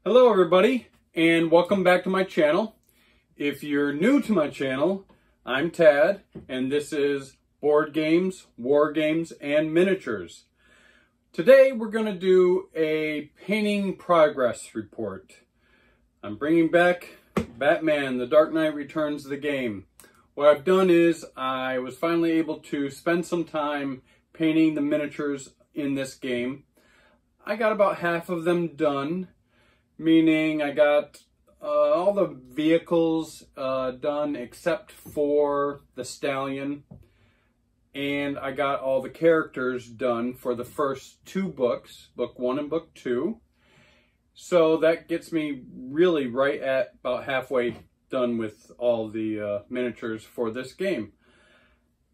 Hello everybody, and welcome back to my channel. If you're new to my channel, I'm Tad, and this is Board Games, War Games, and Miniatures. Today we're going to do a painting progress report. I'm bringing back Batman, The Dark Knight Returns the game. What I've done is I was finally able to spend some time painting the miniatures in this game. I got about half of them done. Meaning I got all the vehicles done except for the stallion, and I got all the characters done for the first two books, book 1 and book 2. So that gets me really right at about halfway done with all the miniatures for this game.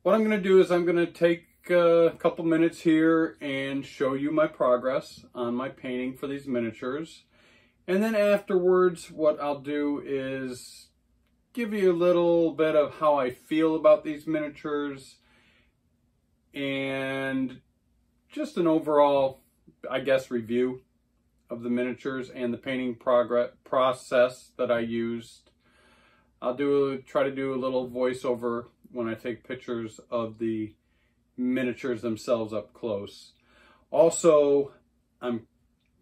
What I'm going to do is I'm going to take a couple minutes here and show you my progress on my painting for these miniatures. And then afterwards, what I'll do is give you a little bit of how I feel about these miniatures and just an overall, I guess, review of the miniatures and the painting process that I used. I'll try to do a little voiceover when I take pictures of the miniatures themselves up close. Also, I'm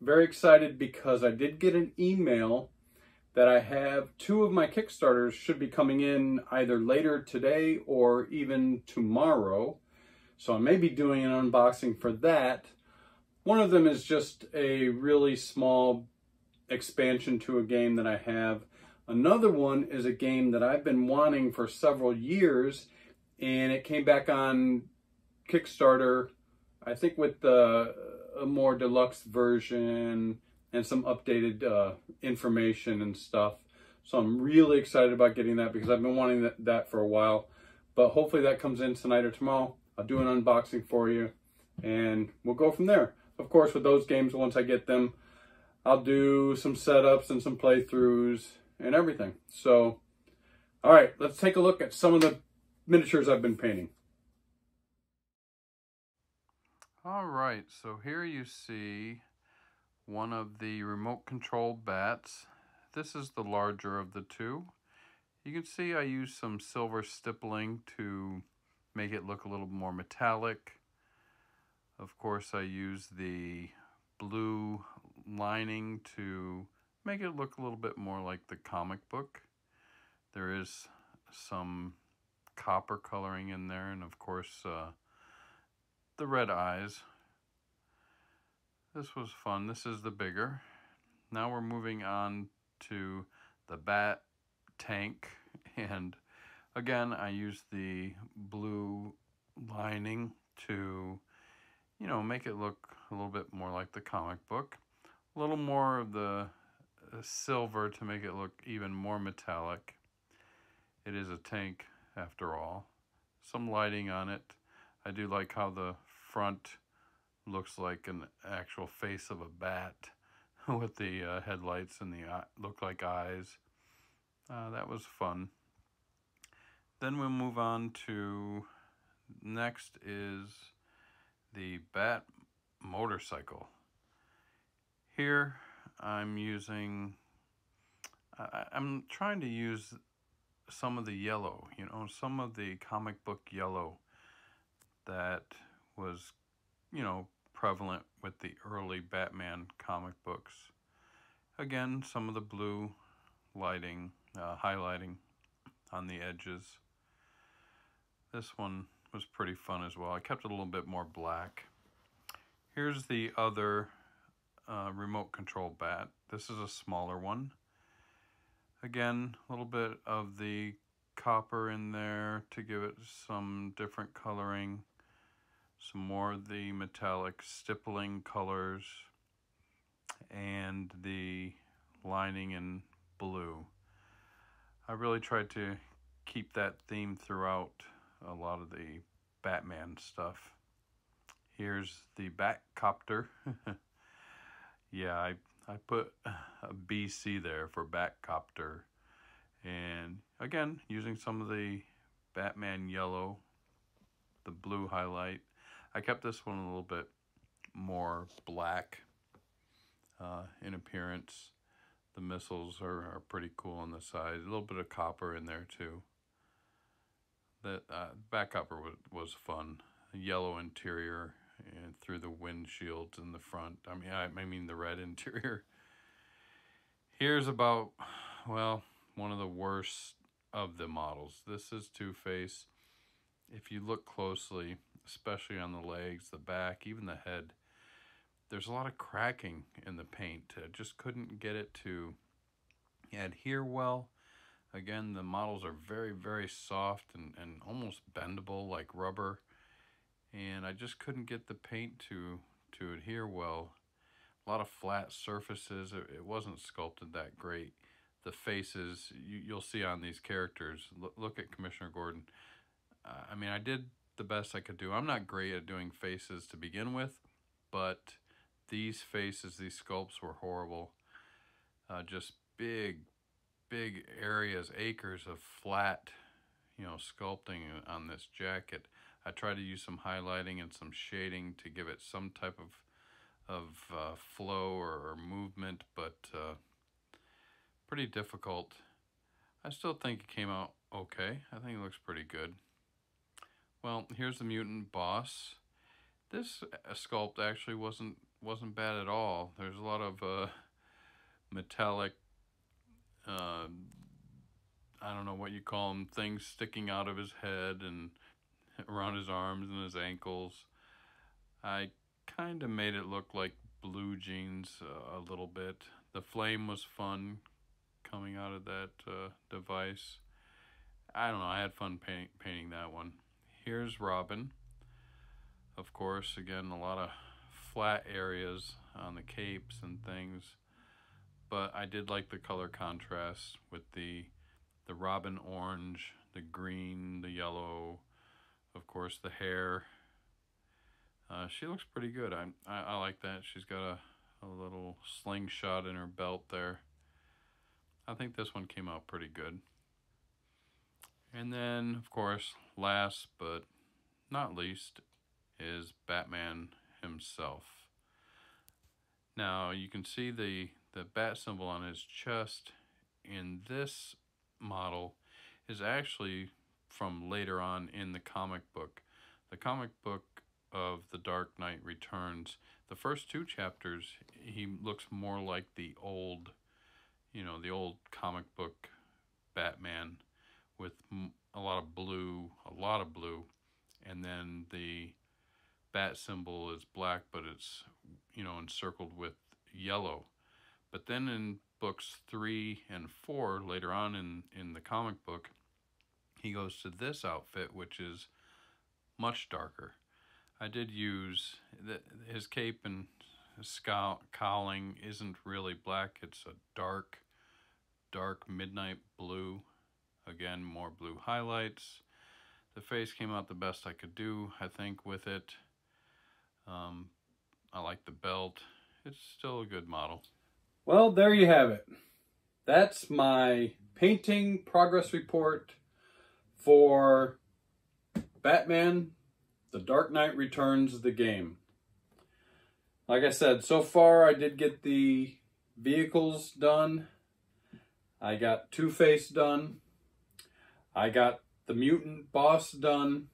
very excited because I did get an email that I have 2 of my Kickstarters should be coming in either later today or even tomorrow. So I may be doing an unboxing for that. One of them is just a really small expansion to a game that I have. Another one is a game that I've been wanting for several years, and it came back on Kickstarter, I think with a more deluxe version and some updated information and stuff. So I'm really excited about getting that because I've been wanting that for a while. But hopefully that comes in tonight or tomorrow. I'll do an unboxing for you and we'll go from there. Of course, with those games, once I get them, I'll do some setups and some playthroughs and everything. So, all right, let's take a look at some of the miniatures I've been painting. All right, so here you see one of the remote control bats. This is the larger of the two. You can see I used some silver stippling to make it look a little more metallic. Of course, I used the blue lining to make it look a little bit more like the comic book. There is some copper coloring in there, and of course, the red eyes. This was fun. This is the bigger. Now we're moving on to the bat tank, and again I used the blue lining to, you know, make it look a little bit more like the comic book. A little more of the silver to make it look even more metallic. It is a tank after all. Some lighting on it. I do like how the front looks like an actual face of a bat with the headlights and the look like eyes. That was fun. Then we'll move on to, next is the bat motorcycle. Here I'm trying to use some of the yellow, you know, some of the comic book yellow that was, you know, prevalent with the early Batman comic books. Again, some of the blue lighting, highlighting on the edges. This one was pretty fun as well. I kept it a little bit more black. Here's the other remote control bat. This is a smaller one. Again, a little bit of the copper in there to give it some different coloring. Some more of the metallic stippling colors and the lining in blue. I really tried to keep that theme throughout a lot of the Batman stuff. Here's the Copter. Yeah, I put a BC there for Copter. And again, using some of the Batman yellow, the blue highlight. I kept this one a little bit more black in appearance. The missiles are pretty cool on the side. A little bit of copper in there too. That back copper was fun. A yellow interior and through the windshields in the front. I mean the red interior. Here's about, well, one of the worst of the models. This is Two-Face. If you look closely, especially on the legs, the back, even the head, there's a lot of cracking in the paint. I just couldn't get it to adhere well. Again, the models are very, very soft and almost bendable like rubber. And I just couldn't get the paint to adhere well. A lot of flat surfaces. It wasn't sculpted that great. The faces, you'll see on these characters. Look at Commissioner Gordon. I mean, I did the best I could do. I'm not great at doing faces to begin with, but these faces, these sculpts were horrible. Just big areas, acres of flat, sculpting on this jacket. I tried to use some highlighting and some shading to give it some type of flow or movement, but pretty difficult. I still think it came out okay. I think it looks pretty good. Well, here's the Mutant Boss. This sculpt actually wasn't bad at all. There's a lot of metallic, I don't know what you call them, things sticking out of his head and around his arms and his ankles. I kind of made it look like blue jeans a little bit. The flame was fun coming out of that device. I don't know, I had fun painting that one. Here's Robin. Of course, again, a lot of flat areas on the capes and things, but I did like the color contrast with the Robin orange, the green, the yellow, of course the hair. She looks pretty good. I like that. She's got a little slingshot in her belt there. I think this one came out pretty good. And then, of course, last but not least is Batman himself. Now, you can see the bat symbol on his chest in this model is actually from later on in the comic book. The comic book of The Dark Knight Returns, the first 2 chapters, he looks more like the old, the old comic book Batman with a lot of blue, and then the bat symbol is black, but it's, encircled with yellow. But then in books 3 and 4, later on in the comic book, he goes to this outfit, which is much darker. I did use his cape and his cowling isn't really black. It's a dark midnight blue. Again, more blue highlights. The face came out the best I could do, I think, with it. I like the belt. It's still a good model. Well, there you have it. That's my painting progress report for Batman, The Dark Knight Returns, the game. Like I said, so far I did get the vehicles done. I got Two-Face done. I got the Mutant Boss done.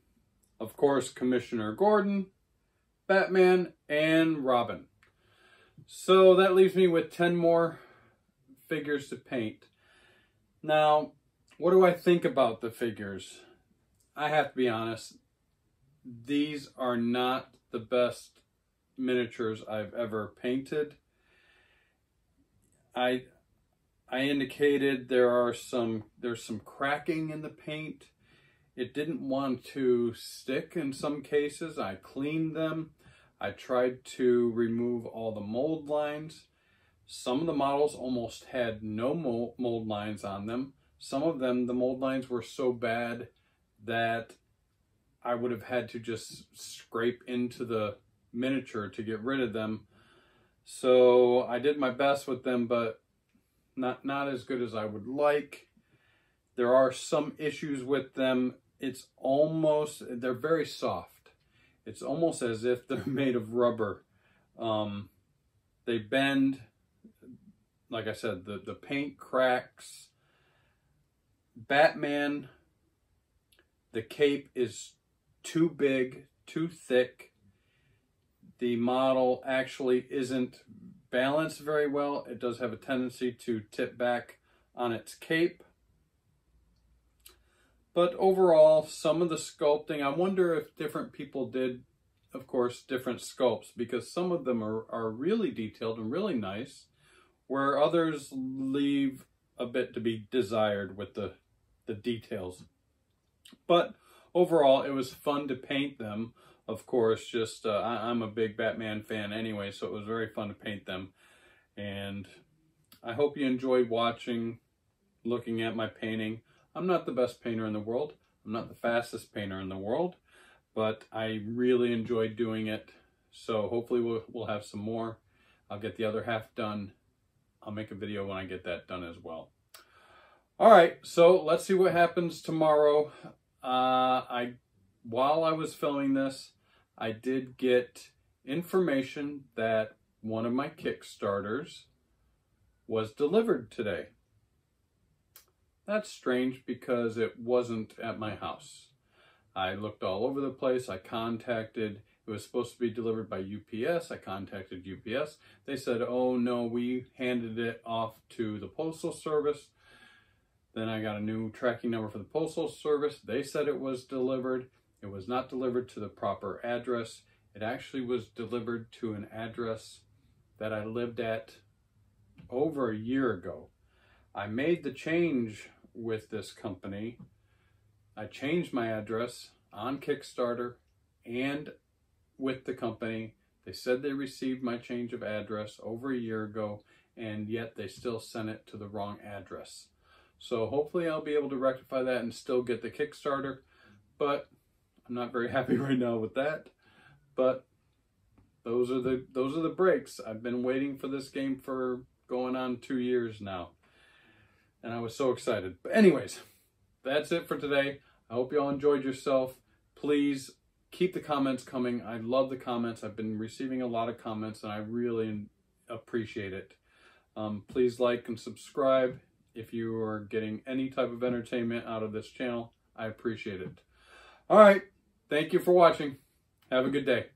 Of course, Commissioner Gordon, Batman, and Robin. So that leaves me with 10 more figures to paint. Now, what do I think about the figures? I have to be honest, these are not the best miniatures I've ever painted. I indicated there's some cracking in the paint. It didn't want to stick in some cases. I cleaned them. I tried to remove all the mold lines. Some of the models almost had no mold lines on them. Some of them, the mold lines were so bad that I would have had to just scrape into the miniature to get rid of them. So I did my best with them, but not as good as I would like. There are some issues with them. They're very soft. It's almost as if they're made of rubber. They bend. like I said, the paint cracks. Batman, the cape is too big, too thick. The model actually isn't balanced very well. It does have a tendency to tip back on its cape. But overall, some of the sculpting, I wonder if different people did, of course, different sculpts, because some of them are really detailed and really nice, where others leave a bit to be desired with the details. But overall, it was fun to paint them. Of course, just I'm a big Batman fan anyway, so it was very fun to paint them. And I hope you enjoyed watching, looking at my painting. I'm not the best painter in the world. I'm not the fastest painter in the world, but I really enjoyed doing it. So hopefully we'll have some more. I'll get the other half done. I'll make a video when I get that done as well. All right, so let's see what happens tomorrow. While I was filming this, I did get information that one of my Kickstarters was delivered today. That's strange because it wasn't at my house. I looked all over the place. I contacted, it was supposed to be delivered by UPS. I contacted UPS. They said, oh no, we handed it off to the Postal Service. Then I got a new tracking number for the Postal Service. They said it was delivered. It was not delivered to the proper address. It actually was delivered to an address that I lived at over a year ago. I made the change with this company. I changed my address on Kickstarter and with the company. They said they received my change of address over a year ago, and yet they still sent it to the wrong address. So hopefully I'll be able to rectify that and still get the Kickstarter, but I'm not very happy right now with that. But those are the breaks. I've been waiting for this game for going on 2 years now, and I was so excited. But anyways, that's it for today. I hope you all enjoyed yourself. Please keep the comments coming. I love the comments. I've been receiving a lot of comments, and I really appreciate it. Please like and subscribe. If you are getting any type of entertainment out of this channel, I appreciate it. All right. Thank you for watching. Have a good day.